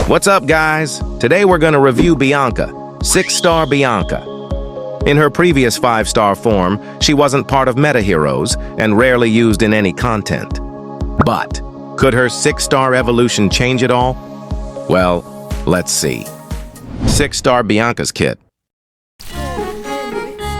What's up, guys? Today we're gonna review Bianca, 6-star Bianca. In her previous 5-star form, she wasn't part of meta heroes and rarely used in any content. But could her 6-star evolution change it all? Well, let's see. 6-star Bianca's kit.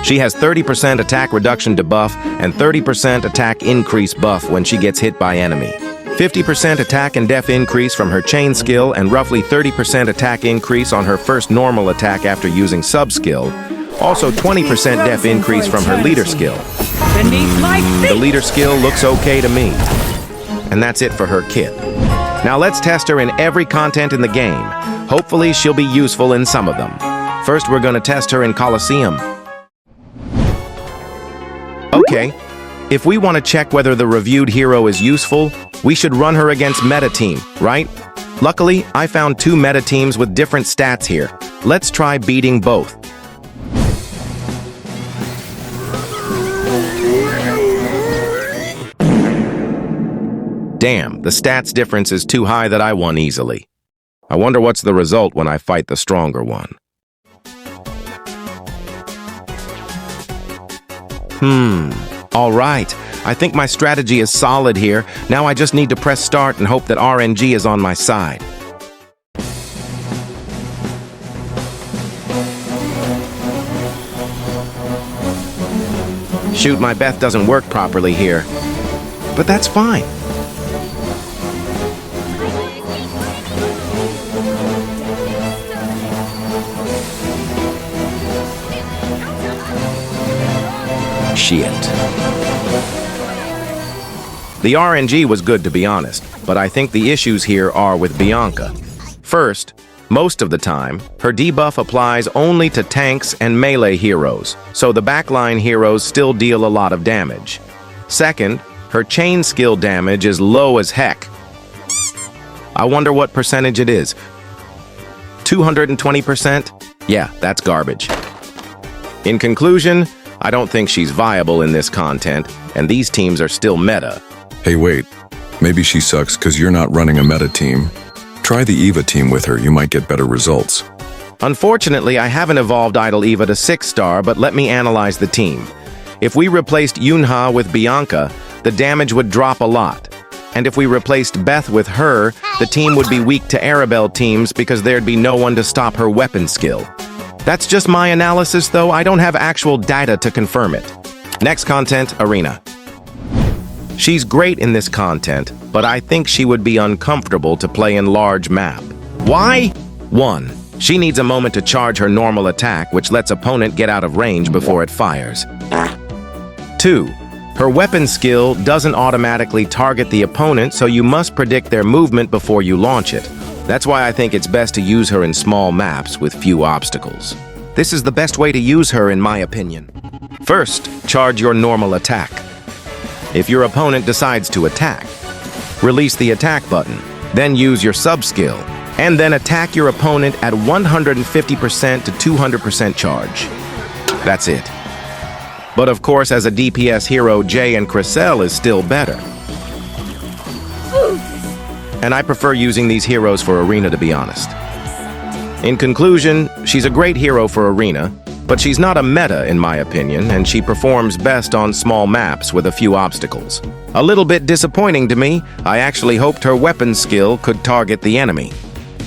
She has 30% attack reduction debuff and 30% attack increase buff when she gets hit by enemy. 50% attack and def increase from her chain skill and roughly 30% attack increase on her first normal attack after using sub-skill. Also 20% def increase from her leader skill. The leader skill looks okay to me. And that's it for her kit. Now let's test her in every content in the game. Hopefully she'll be useful in some of them. First we're gonna test her in Colosseum. Okay, if we want to check whether the reviewed hero is useful, we should run her against meta team, right? Luckily, I found 2 meta teams with different stats here. Let's try beating both. Damn, the stats difference is too high that I won easily. I wonder what's the result when I fight the stronger one. All right. I think my strategy is solid here. Now I just need to press start and hope that RNG is on my side. Shoot, my Beth doesn't work properly here. But that's fine. Shit. The RNG was good, to be honest, but I think the issues here are with Bianca. First, most of the time, her debuff applies only to tanks and melee heroes, so the backline heroes still deal a lot of damage. Second, her chain skill damage is low as heck. I wonder what percentage it is. 220%? Yeah, that's garbage. In conclusion, I don't think she's viable in this content, and these teams are still meta. Hey, wait. Maybe she sucks because you're not running a meta team. Try the Eva team with her, you might get better results. Unfortunately, I haven't evolved Idol Eva to 6-star, but let me analyze the team. If we replaced Yunha with Bianca, the damage would drop a lot. And if we replaced Beth with her, the team would be weak to Arabelle teams because there'd be no one to stop her weapon skill. That's just my analysis, though. I don't have actual data to confirm it. Next content, Arena. She's great in this content, but I think she would be uncomfortable to play in large map. Why? 1. She needs a moment to charge her normal attack, which lets opponent get out of range before it fires. 2. Her weapon skill doesn't automatically target the opponent, so you must predict their movement before you launch it. That's why I think it's best to use her in small maps with few obstacles. This is the best way to use her, in my opinion. First, charge your normal attack. If your opponent decides to attack, release the attack button, then use your sub-skill, and then attack your opponent at 150% to 200% charge. That's it. But of course, as a DPS hero, Jay and Cryselle is still better. And I prefer using these heroes for Arena, to be honest. In conclusion, she's a great hero for Arena, but she's not a meta in my opinion, and she performs best on small maps with a few obstacles. A little bit disappointing to me. I actually hoped her weapon skill could target the enemy.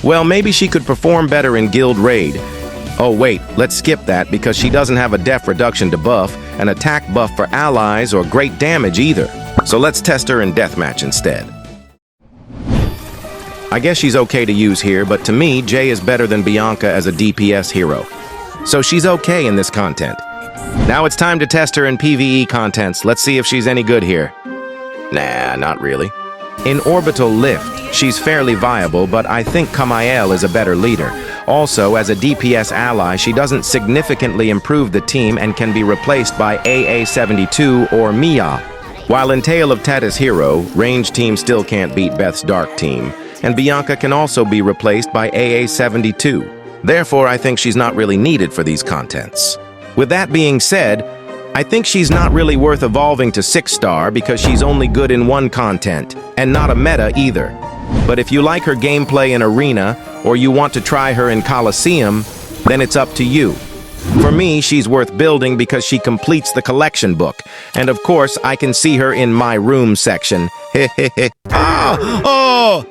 Well, maybe she could perform better in Guild Raid. Oh wait, let's skip that because she doesn't have a def reduction debuff, an attack buff for allies, or great damage either. So let's test her in Deathmatch instead. I guess she's okay to use here, but to me, Jay is better than Bianca as a DPS hero. So she's okay in this content. Now it's time to test her in PvE contents. Let's see if she's any good here. Nah, not really. In Orbital Lift, she's fairly viable, but I think Kamael is a better leader. Also, as a DPS ally, she doesn't significantly improve the team and can be replaced by AA72 or Mia. While in Tale of Tetis Hero, range team still can't beat Beth's Dark team, and Bianca can also be replaced by AA72. Therefore, I think she's not really needed for these contents. With that being said, I think she's not really worth evolving to 6-star because she's only good in one content, and not a meta either. But if you like her gameplay in Arena, or you want to try her in Colosseum, then it's up to you. For me, she's worth building because she completes the collection book. And of course, I can see her in my room section.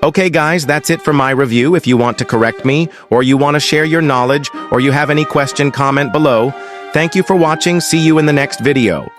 Okay, guys, that's it for my review. If you want to correct me, or you want to share your knowledge, or you have any question, comment below. Thank you for watching. See you in the next video.